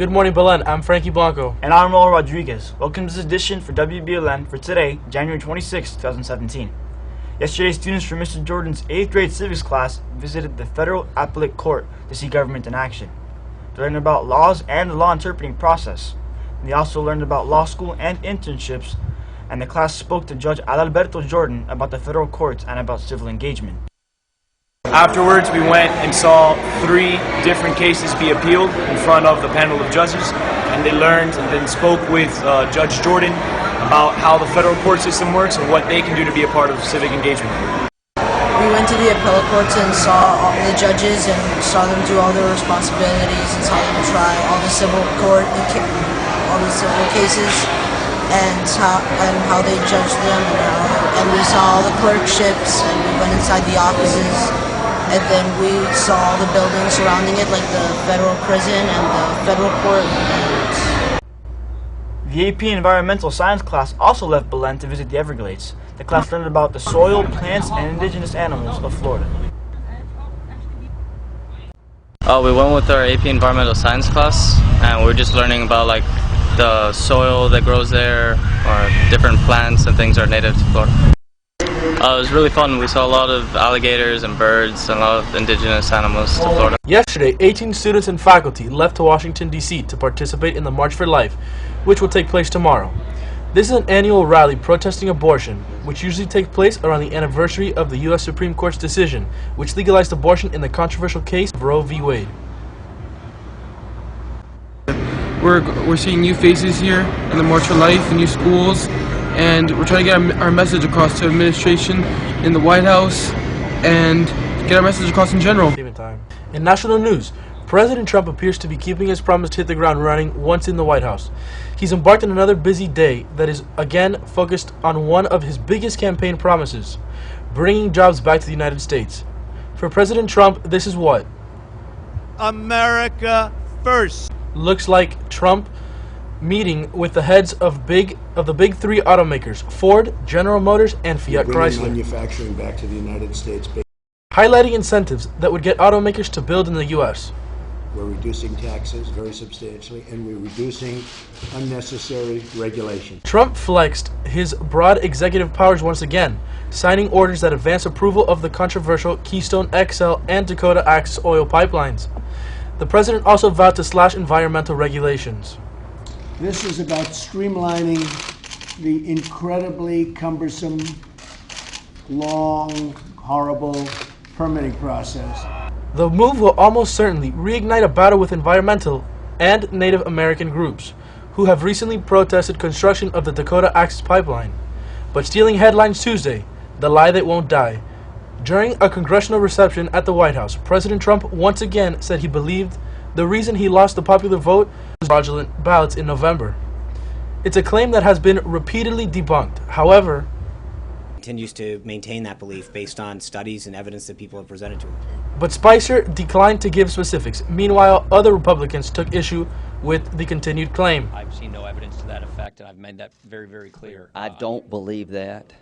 Good morning, Belen. I'm Frankie Blanco. And I'm Raul Rodriguez. Welcome to this edition for WBLN for today, January 26, 2017. Yesterday, students from Mr. Jordan's 8th grade civics class visited the Federal Appellate Court to see government in action. They learned about laws and the law interpreting process. And they also learned about law school and internships, and the class spoke to Judge Adalberto Jordan about the federal courts and about civil engagement. Afterwards, we went and saw 3 different cases be appealed in front of the panel of judges, and they learned and then spoke with Judge Jordan about how the federal court system works and what they can do to be a part of civic engagement. We went to the appellate courts and saw all the judges and saw them do all their responsibilities and saw them try all the civil cases and how they judged them, and we saw all the clerkships, and we went inside the offices. And then we saw all the buildings surrounding it, like the federal prison and the federal court. The AP Environmental Science class also left Belen to visit the Everglades. The class learned about the soil, plants, and indigenous animals of Florida. We went with our AP Environmental Science class, and we were just learning about the soil that grows there, or different plants and things that are native to Florida. It was really fun. We saw a lot of alligators and birds and a lot of indigenous animals to Florida. Yesterday, 18 students and faculty left to Washington, D.C. to participate in the March for Life, which will take place tomorrow. This is an annual rally protesting abortion, which usually takes place around the anniversary of the U.S. Supreme Court's decision, which legalized abortion in the controversial case of Roe v. Wade. We're seeing new faces here in the March for Life, new schools, and we're trying to get our message across to administration in the White House and get our message across in general. In national news, President Trump appears to be keeping his promise to hit the ground running once in the White House. He's embarked on another busy day that is again focused on one of his biggest campaign promises, bringing jobs back to the United States. For President Trump, this is what? America first. Looks like Trump meeting with the heads of the big 3 automakers, Ford, General Motors, and Fiat Chrysler. Manufacturing back to the United States. Highlighting incentives that would get automakers to build in the U.S. We're reducing taxes very substantially, and we're reducing unnecessary regulation. Trump flexed his broad executive powers once again, signing orders that advance approval of the controversial Keystone XL and Dakota Access oil pipelines. The president also vowed to slash environmental regulations. This is about streamlining the incredibly cumbersome, long, horrible permitting process. The move will almost certainly reignite a battle with environmental and Native American groups, who have recently protested construction of the Dakota Access Pipeline. But stealing headlines Tuesday, the lie that won't die. During a congressional reception at the White House, President Trump once again said he believed the reason he lost the popular vote was fraudulent ballots in November. It's a claim that has been repeatedly debunked. However, continues to maintain that belief based on studies and evidence that people have presented to him. But Spicer declined to give specifics. Meanwhile, other Republicans took issue with the continued claim. I've seen no evidence to that effect, and I've made that very, very clear. I don't believe that.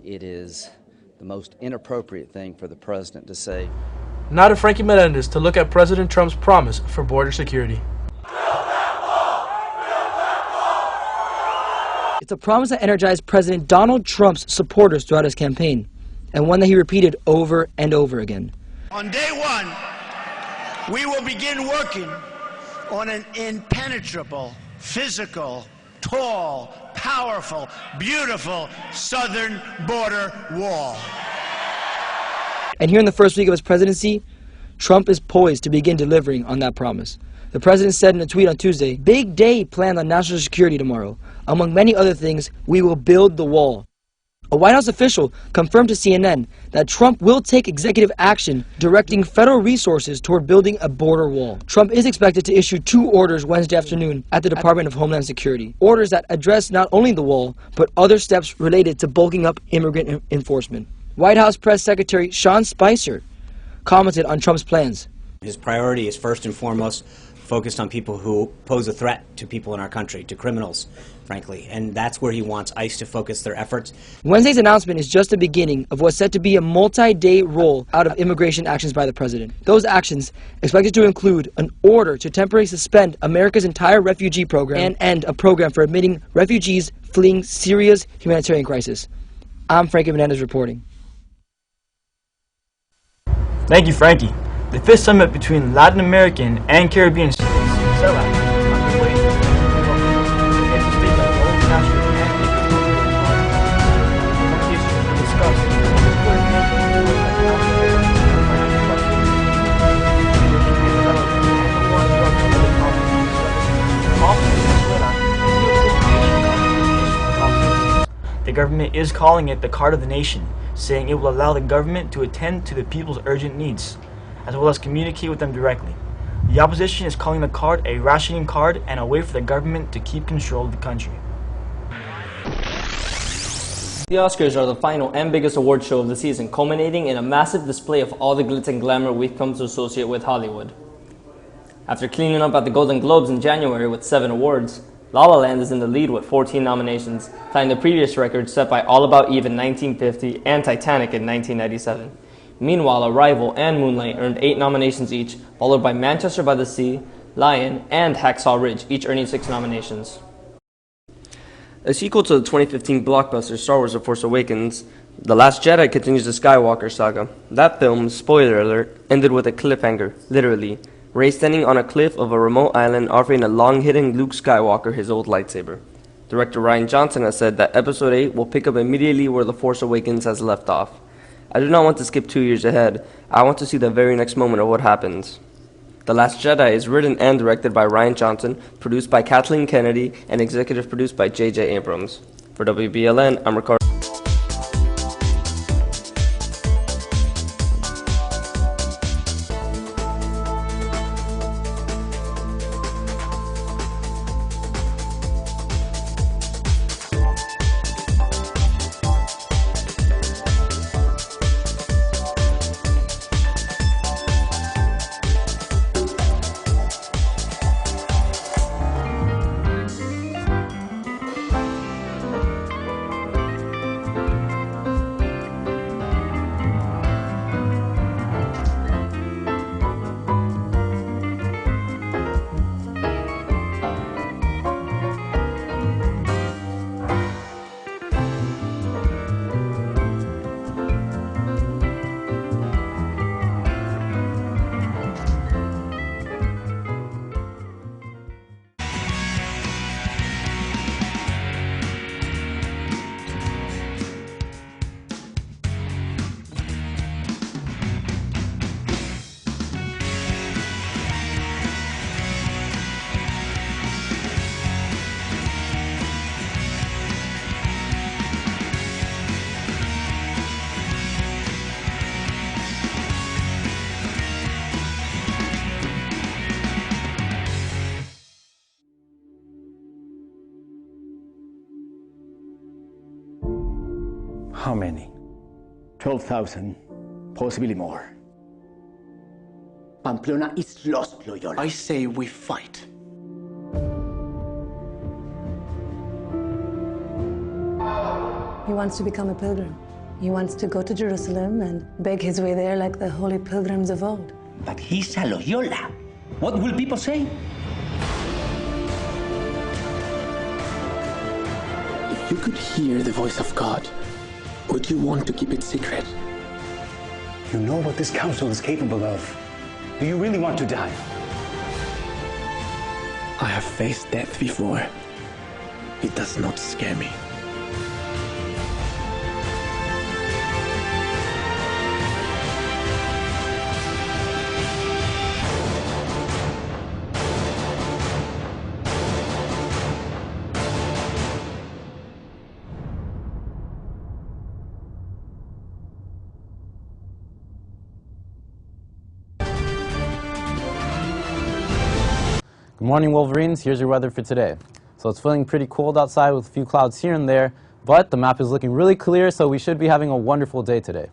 It is the most inappropriate thing for the president to say. Now to Frankie Melendez to look at President Trump's promise for border security. It's a promise that energized President Donald Trump's supporters throughout his campaign, and one that he repeated over and over again. On day 1, we will begin working on an impenetrable, physical, tall, powerful, beautiful southern border wall. And here in the first week of his presidency, Trump is poised to begin delivering on that promise. The president said in a tweet on Tuesday, "Big day planned on national security tomorrow. Among many other things, we will build the wall." A White House official confirmed to CNN that Trump will take executive action directing federal resources toward building a border wall. Trump is expected to issue 2 orders Wednesday afternoon at the Department of Homeland Security. Orders that address not only the wall, but other steps related to bulking up immigrant enforcement. White House Press Secretary Sean Spicer commented on Trump's plans. His priority is first and foremost focused on people who pose a threat to people in our country, to criminals, frankly. And that's where he wants ICE to focus their efforts. Wednesday's announcement is just the beginning of what's set to be a multi-day rollout of immigration actions by the president. Those actions expected to include an order to temporarily suspend America's entire refugee program and end a program for admitting refugees fleeing Syria's humanitarian crisis. I'm Frankie Menendez reporting. Thank you, Frankie. The fifth summit between Latin American and Caribbean states, CELAC, is underway. It's a state that both national and international issues were discussed. The government is calling it the Card of the Nation, saying it will allow the government to attend to the people's urgent needs, as well as communicate with them directly. The opposition is calling the card a rationing card and a way for the government to keep control of the country. The Oscars are the final and biggest award show of the season, culminating in a massive display of all the glitz and glamour we've come to associate with Hollywood. After cleaning up at the Golden Globes in January with 7 awards, La La Land is in the lead with 14 nominations, tying the previous record set by All About Eve in 1950 and Titanic in 1997. Meanwhile, Arrival and Moonlight earned 8 nominations each, followed by Manchester by the Sea, Lion, and Hacksaw Ridge, each earning 6 nominations. A sequel to the 2015 blockbuster Star Wars The Force Awakens, The Last Jedi continues the Skywalker saga. That film, spoiler alert, ended with a cliffhanger, literally. Rey standing on a cliff of a remote island offering a long-hidden Luke Skywalker his old lightsaber. Director Rian Johnson has said that Episode 8 will pick up immediately where The Force Awakens has left off. I do not want to skip 2 years ahead. I want to see the very next moment of what happens. The Last Jedi is written and directed by Rian Johnson, produced by Kathleen Kennedy, and executive produced by J.J. Abrams. For WBLN, I'm Ricardo. How many? 12,000, possibly more. Pamplona is lost, Loyola. I say we fight. He wants to become a pilgrim. He wants to go to Jerusalem and beg his way there like the holy pilgrims of old. But he's a Loyola. What will people say? If you could hear the voice of God, would you want to keep it secret? You know what this council is capable of. Do you really want to die? I have faced death before. It does not scare me. Good morning, Wolverines. Here's your weather for today. So it's feeling pretty cold outside with a few clouds here and there, but the map is looking really clear, so we should be having a wonderful day today.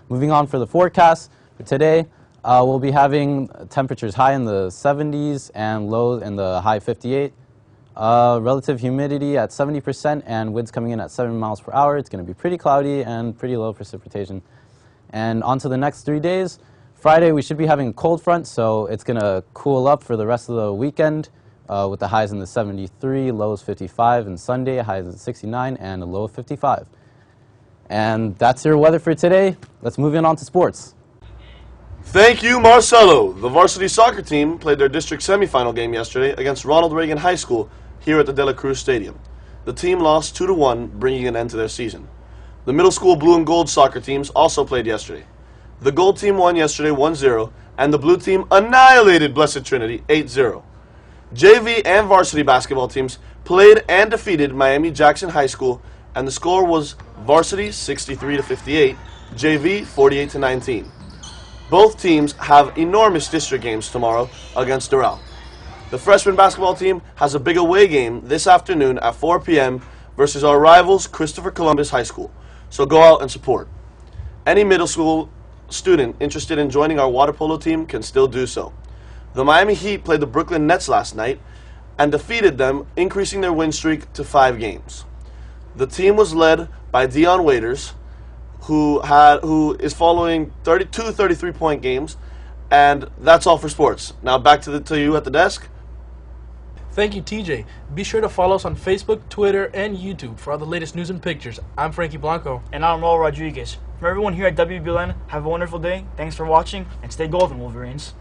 Moving on for the forecast for today, We'll be having temperatures high in the 70s and low in the high 58. Relative humidity at 70% and winds coming in at 7 miles per hour. It's going to be pretty cloudy and pretty low precipitation. And on to the next 3 days. Friday we should be having a cold front, so it's going to cool up for the rest of the weekend with the highs in the 73, lows 55, and Sunday highs in 69 and a low of 55. And that's your weather for today. Let's move on to sports. Thank you, Marcelo. The varsity soccer team played their district semifinal game yesterday against Ronald Reagan High School here at the De La Cruz Stadium. The team lost 2-1, bringing an end to their season. The middle school blue and gold soccer teams also played yesterday. The gold team won yesterday 1-0, and the blue team annihilated Blessed Trinity 8-0. JV and varsity basketball teams played and defeated Miami Jackson High School, and the score was varsity 63-58, JV 48-19. Both teams have enormous district games tomorrow against Doral. The freshman basketball team has a big away game this afternoon at 4 p.m. versus our rivals Christopher Columbus High School, so go out and support. Any middle school student interested in joining our water polo team can still do so. The Miami Heat played the Brooklyn Nets last night and defeated them, increasing their win streak to 5 games. The team was led by Dion Waiters, who is following 32 33-point games, and that's all for sports. Now back to you at the desk. Thank you, TJ. Be sure to follow us on Facebook, Twitter, and YouTube for all the latest news and pictures. I'm Frankie Blanco. And I'm Raul Rodriguez. From everyone here at WBLN, have a wonderful day. Thanks for watching, and stay golden, Wolverines.